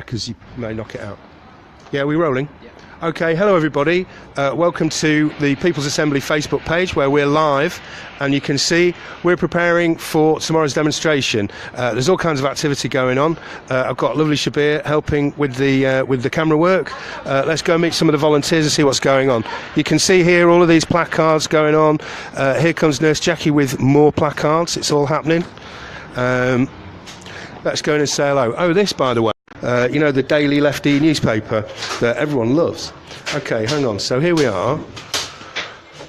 because you may knock it out. Yeah, we're rolling? Yeah. Okay, hello everybody. Welcome to the People's Assembly Facebook page where we're live, and you can see we're preparing for tomorrow's demonstration. There's all kinds of activity going on. I've got lovely Shabir helping with the camera work. Let's go meet some of the volunteers and see what's going on. You can see here all of these placards going on. Here comes Nurse Jackie with more placards. It's all happening. Let's go in and say hello. Oh, this, by the way, you know, the daily lefty newspaper that everyone loves. Okay, hang on. So here we are.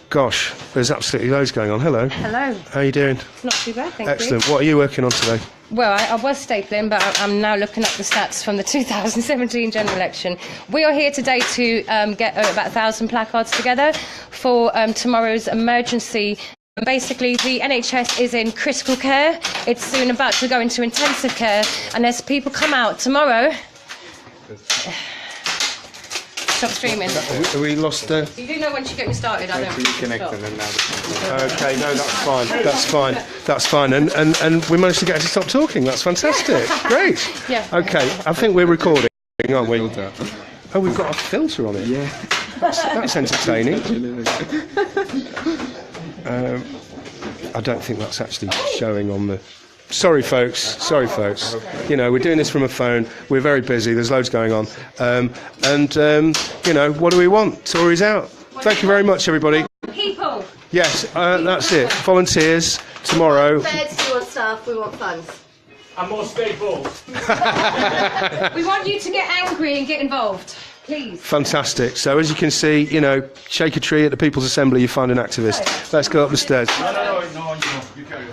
Gosh, there's absolutely loads going on. Hello. Hello. How are you doing? Not too bad, thank you. Excellent. What are you working on today? Well, I was stapling, but I'm now looking up the stats from the 2017 general election. We are here today to get about 1,000 placards together for tomorrow's emergency. Basically, the NHS is in critical care. It's soon about to go into intensive care, and as people come out tomorrow... Stop streaming. Are we lost? You do know once you get me started, I don't reconnect and then now. Okay, no, that's fine. That's fine. That's fine. And we managed to get her to stop talking. That's fantastic. Great. Yeah. Okay, I think we're recording, aren't we? Oh, we've got a filter on it. Yeah. That's entertaining. I don't think that's actually showing on the... Sorry, folks. Sorry, folks. You know, we're doing this from a phone. We're very busy. There's loads going on. You know, what do we want? Tories out. Thank you very much, everybody. People. Yes, that's it. Volunteers tomorrow. Beds, we want staff, we want funds. And more staples. We want you to get angry and get involved. Please. Fantastic. So as you can see, you know, shake a tree at the People's Assembly, you find an activist. Let's go up the stairs. No, you carry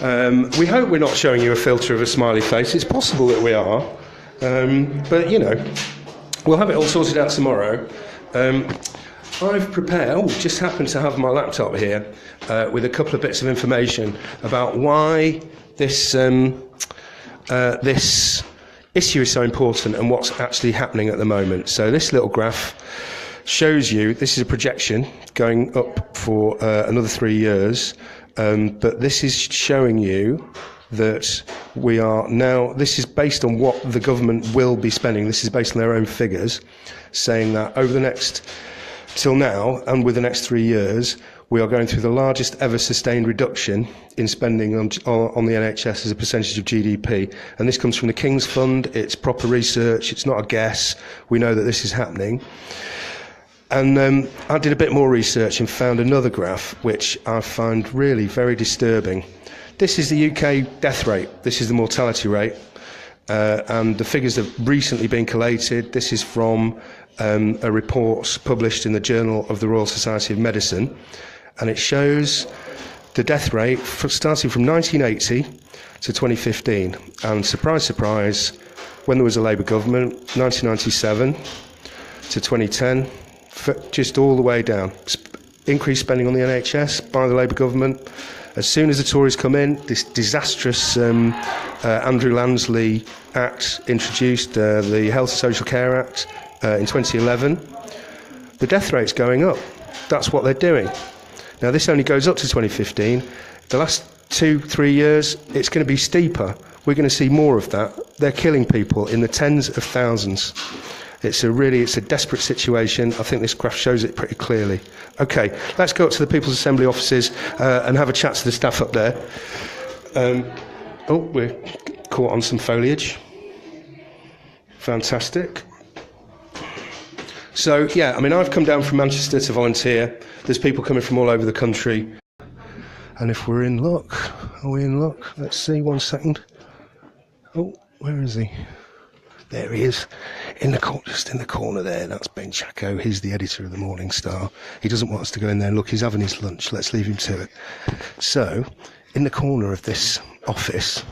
on. We hope we're not showing you a filter of a smiley face. It's possible that we are. But, you know, we'll have it all sorted out tomorrow. I've prepared, just happened to have my laptop here with a couple of bits of information about why this issue is so important and what's actually happening at the moment. So this little graph shows you, this is a projection going up for another 3 years, but this is showing you that we are now, this is based on what the government will be spending. This is based on their own figures, saying that over the next, till now, and with the next 3 years, we are going through the largest ever sustained reduction in spending on the NHS as a percentage of GDP. And this comes from the King's Fund. It's proper research. It's not a guess. We know that this is happening. And I did a bit more research and found another graph, which I find really very disturbing. This is the UK death rate. This is the mortality rate. And the figures have recently been collated. This is from a report published in the Journal of the Royal Society of Medicine. And it shows the death rate starting from 1980 to 2015. And surprise, surprise, when there was a Labour government, 1997 to 2010, just all the way down. Increased spending on the NHS by the Labour government. As soon as the Tories come in, this disastrous Andrew Lansley Act introduced, the Health and Social Care Act in 2011. The death rate's going up. That's what they're doing. Now, this only goes up to 2015. The last 2-3 years, it's going to be steeper. We're going to see more of that. They're killing people in the tens of thousands. It's a desperate situation. I think this graph shows it pretty clearly. Okay, let's go up to the People's Assembly offices and have a chat to the staff up there. We're caught on some foliage. Fantastic. So, yeah, I mean, I've come down from Manchester to volunteer. There's people coming from all over the country. And if we're in luck, are we in luck? Let's see, 1 second. Oh, where is he? There he is, just in the corner there. That's Ben Chaco. He's the editor of the Morning Star. He doesn't want us to go in there and look. He's having his lunch. Let's leave him to it. So, in the corner of this office,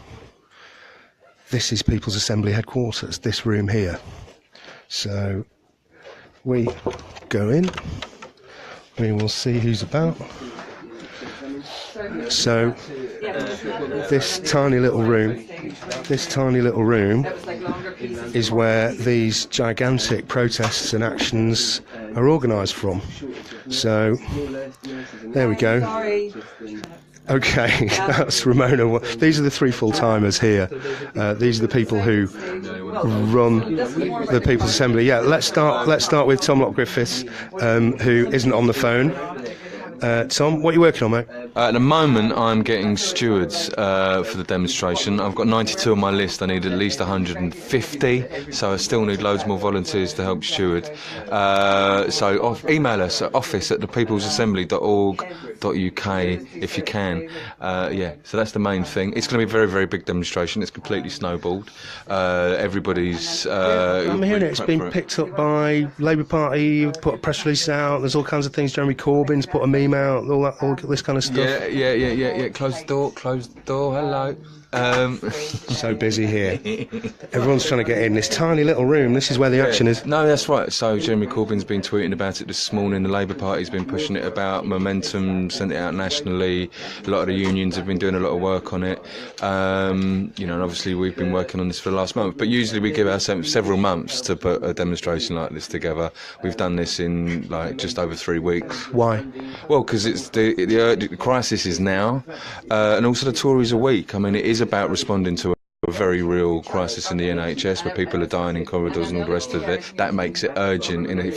this is People's Assembly headquarters, this room here. So, we go in. We will see who's about. So, this tiny little room is where these gigantic protests and actions are organised from. So, there we go. Okay, that's Ramona. These are the 3 full-timers here. These are the people who run the People's Assembly. Yeah, let's start with Tom Lock-Griffiths, who isn't on the phone. Tom, what are you working on, mate? At the moment, I'm getting stewards for the demonstration. I've got 92 on my list. I need at least 150, so I still need loads more volunteers to help steward. So email us at office@thepeoplesassembly.org.uk if you can. So that's the main thing. It's going to be a very, very big demonstration. It's completely snowballed. Everybody's... I'm hearing it's been picked up by Labour Party, put a press release out, there's all kinds of things. Jeremy Corbyn's put a meme out, all this kind of stuff. Yeah. Close the door, hello. So busy here. Everyone's trying to get in this tiny little room. This is where the action is. No, that's right. So Jeremy Corbyn's been tweeting about it this morning. The Labour Party's been pushing it about. Momentum sent it out nationally. A lot of the unions have been doing a lot of work on it. And obviously we've been working on this for the last month. But usually we give ourselves several months to put a demonstration like this together. We've done this in just over 3 weeks. Why? Well, because it's the crisis is now, and also the Tories are weak. I mean, it is about responding to a very real crisis in the NHS where people are dying in corridors and all the rest of it. That makes it urgent, in a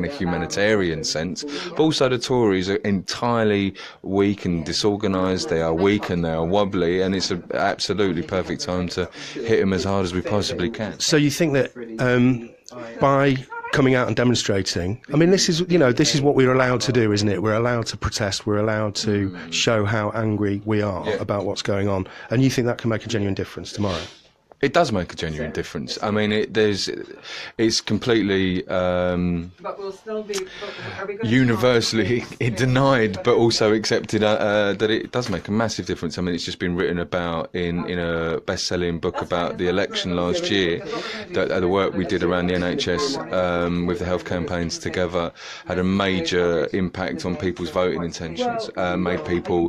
humanitarian sense. But also the Tories are entirely weak and disorganised. They are weak and they are wobbly, and it's an absolutely perfect time to hit them as hard as we possibly can. So you think that by coming out and demonstrating, I mean, this is what we're allowed to do, isn't it? We're allowed to protest. We're allowed to show how angry we are about what's going on. And you think that can make a genuine difference tomorrow? It does make a genuine difference. I mean, it's completely universally denied, but also accepted that it does make a massive difference. I mean, it's just been written about in a best-selling book about the election last year. The work we did around the NHS with the health campaigns together had a major impact on people's voting intentions. Made people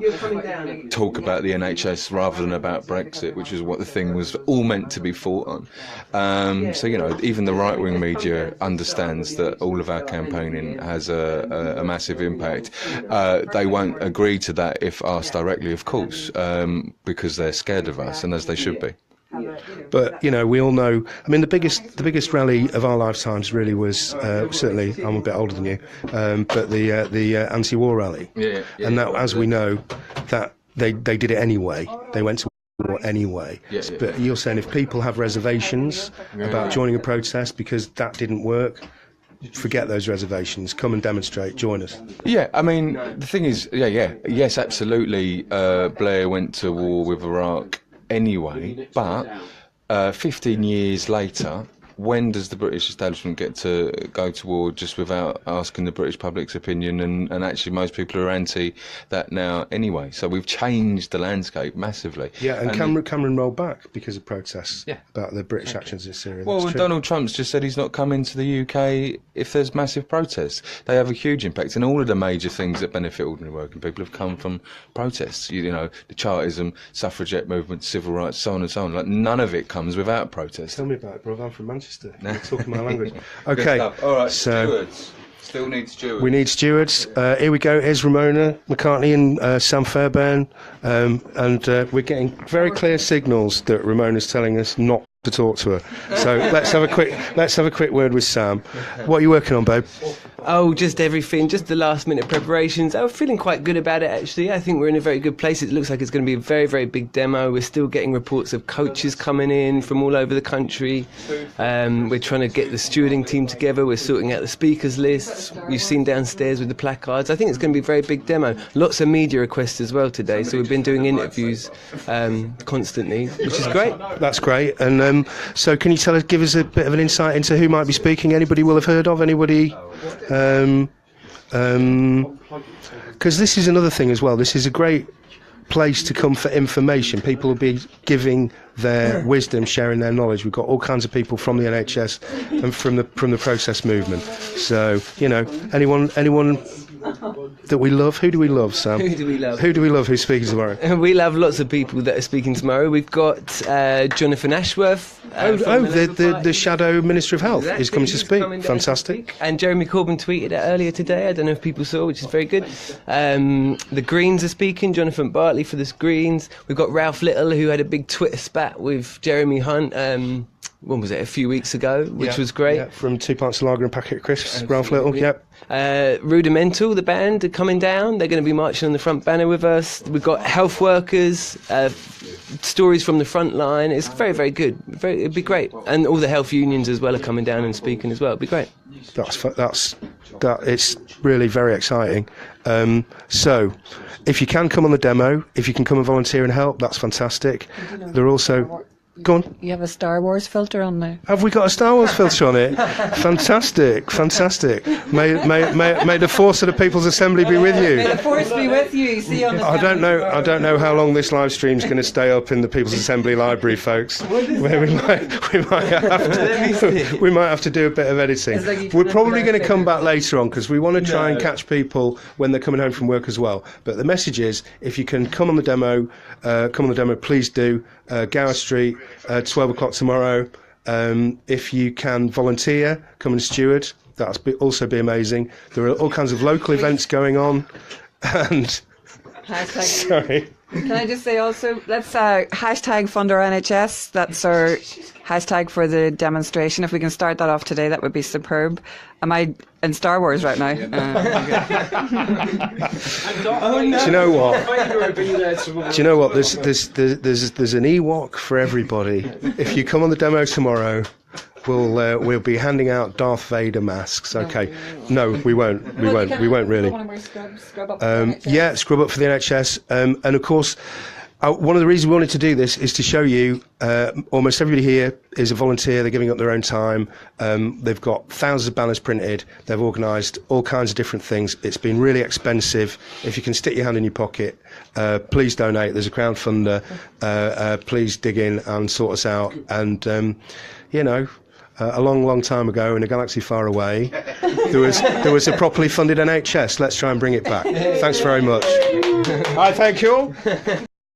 talk about the NHS rather than about Brexit, which is what the thing was all meant to be fought on. So even the right-wing media understands that all of our campaigning has a massive impact. They won't agree to that if asked directly, of course, because they're scared of us, and as they should be. But we all know. I mean, the biggest rally of our lifetimes really was certainly. I'm a bit older than you, but the anti-war rally. And that, as we know, that they did it anyway. They went to war anyway. But you're saying if people have reservations about joining a protest because that didn't work, forget those reservations. Come and demonstrate. Join us. Yeah, I mean, the thing is, yes, absolutely. Blair went to war with Iraq anyway, but 15 years later, when does the British establishment get to go to war just without asking the British public's opinion? And actually most people are anti that now anyway. So we've changed the landscape massively. Yeah, and Cameron rolled back because of protests about the British actions in Syria. Well, Donald Trump's just said he's not coming to the UK if there's massive protests. They have a huge impact, and all of the major things that benefit ordinary working people have come from protests. The Chartism, suffragette movement, civil rights, so on and so on. Like, none of it comes without protest. Tell me about it, bro. I'm from Manchester. You're talking my language. Okay. All right, so stewards. Still need stewards. We need stewards. Here we go. Here's Ramona McCartney and Sam Fairbairn, and we're getting very clear signals that Ramona's telling us not to talk to her. So let's have a quick word with Sam. What are you working on, babe? Oh, just everything, just the last minute preparations. I'm feeling quite good about it, actually. I think we're in a very good place. It looks like it's going to be a very, very big demo. We're still getting reports of coaches coming in from all over the country. We're trying to get the stewarding team together. We're sorting out the speakers lists. You've seen downstairs with the placards. I think it's going to be a very big demo. Lots of media requests as well today. So we've been doing interviews constantly, which is great. That's great. And so can you give us a bit of an insight into who might be speaking? Anybody will have heard of? Anybody? Because this is another thing as well. This is a great place to come for information. People will be giving their wisdom, sharing their knowledge. We've got all kinds of people from the NHS and from the protest movement. So anyone that we love. Who do we love, Sam? Who do we love? Who do we love who's speaking tomorrow? We love lots of people that are speaking tomorrow. We've got Jonathan Ashworth, The Shadow Minister of Health is coming to He's speak. coming down to Fantastic. speak. And Jeremy Corbyn tweeted it earlier today. I don't know if people saw, which is very good. The Greens are speaking. Jonathan Bartley for the Greens. We've got Ralph Little, who had a big Twitter spat with Jeremy Hunt. When was it? A few weeks ago, which was great. Yeah, from 2 pints of lager and a packet of crisps. Ralph Little. Yep. Rudimental, the band, are coming down. They're going to be marching on the front banner with us. We've got health workers, stories from the front line. It's very, very good. It'd be great. And all the health unions as well are coming down and speaking as well. It'd be great. It's really very exciting. So, if you can come on the demo, if you can come and volunteer and help, that's fantastic. They're also... Go on. You have a Star Wars filter on there. Have we got a Star Wars filter on it? Fantastic. May the force of the People's Assembly be with you. May the force be with you. You see on the I don't know how long this live stream is going to stay up in the People's Assembly library, folks. Where we might have to do a bit of editing. We're probably going to come back later on because we want to try and catch people when they're coming home from work as well. But the message is, if you can come on the demo, please do. Gower Street, 12 o'clock tomorrow. If you can volunteer, come and steward. That'll also be amazing. There are all kinds of local events going on. And sorry. Can I just say also, let's hashtag Fund Our NHS. That's our hashtag for the demonstration. If we can start that off today, that would be superb. Am I in Star Wars right now? Do you know what? Do you know what? There's an Ewok for everybody. If you come on the demo tomorrow, we'll be handing out Darth Vader masks. Okay. No, we won't. We won't really. Scrub up scrub up for the NHS. And of course, one of the reasons we wanted to do this is to show you almost everybody here is a volunteer. They're giving up their own time. They've got thousands of banners printed. They've organised all kinds of different things. It's been really expensive. If you can stick your hand in your pocket, please donate. There's a crowdfunder. Please dig in and sort us out. And, a long time ago in a galaxy far away, there was a properly funded NHS. Let's try and bring it back. Thanks very much. I thank you all.